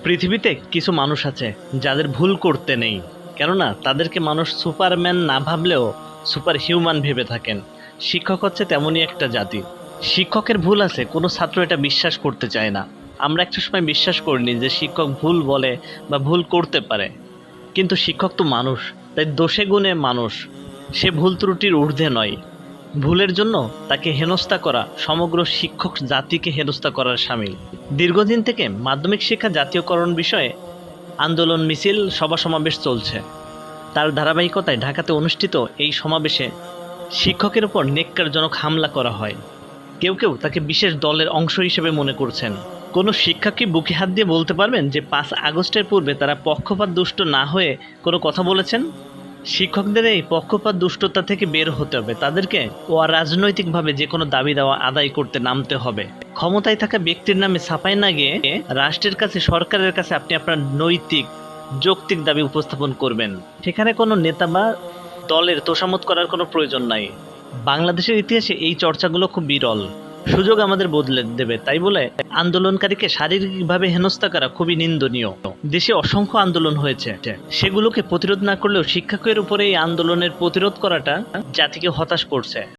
পৃথিবীতে কিছু মানুষ আছে যাদের ভুল করতে নেই, কেননা তাদেরকে মানুষ সুপারম্যান না ভাবলেও সুপার হিউম্যান ভেবে থাকেন। শিক্ষক হচ্ছে তেমনই একটা জাতি। শিক্ষকের ভুল আছে, কোনো ছাত্র এটা বিশ্বাস করতে চায় না। আমরা একটা সময় বিশ্বাস করিনি যে শিক্ষক ভুল বলে বা ভুল করতে পারে, কিন্তু শিক্ষক তো মানুষ, তাই দোষে গুণে মানুষ। সে ভুল ত্রুটির ঊর্ধ্বে নয়। ভুলের জন্য তাকে হেনস্থা করা সমগ্র শিক্ষক জাতিকে হেনস্থা করার শামিল। দীর্ঘদিন থেকে মাধ্যমিক শিক্ষা জাতীয়করণ বিষয়ে আন্দোলন, মিছিল, সভা সমাবেশ চলছে। তার ধারাবাহিকতায় ঢাকাতে অনুষ্ঠিত এই সমাবেশে শিক্ষকের উপর নেক্কারজনক হামলা করা হয়। কেউ কেউ তাকে বিশেষ দলের অংশ হিসেবে মনে করছেন। কোনো শিক্ষক কি বুকে হাত দিয়ে বলতে পারবেন যে 5 আগস্টের পূর্বে তারা পক্ষপাত দুষ্ট না হয়ে কোনো কথা বলেছেন? শিক্ষকদের এই পক্ষপাত দুষ্টতা থেকে বের হতে হবে। তাদেরকে রাজনৈতিকভাবে যে কোনো দাবি দেওয়া আদায় করতে নামতে হবে। ক্ষমতায় থাকা ব্যক্তির নামে ছাপায় না গিয়ে রাষ্ট্রের কাছে, সরকারের কাছে আপনি আপনার নৈতিক যৌক্তিক দাবি উপস্থাপন করবেন। সেখানে কোনো নেতা বা দলের তোষামত করার কোনো প্রয়োজন নাই। বাংলাদেশের ইতিহাসে এই চর্চাগুলো খুব বিরল। সুযোগ আমাদের বদলে দেবে, তাই বলে আন্দোলনকারীকে শারীরিকভাবে হেনস্থা করা খুবই নিন্দনীয়। দেশে অসংখ্য আন্দোলন হয়েছে, সেগুলোকে প্রতিরোধ না করলেও শিক্ষকের উপরে এই আন্দোলনের প্রতিরোধ করাটা জাতিকে হতাশ করছে।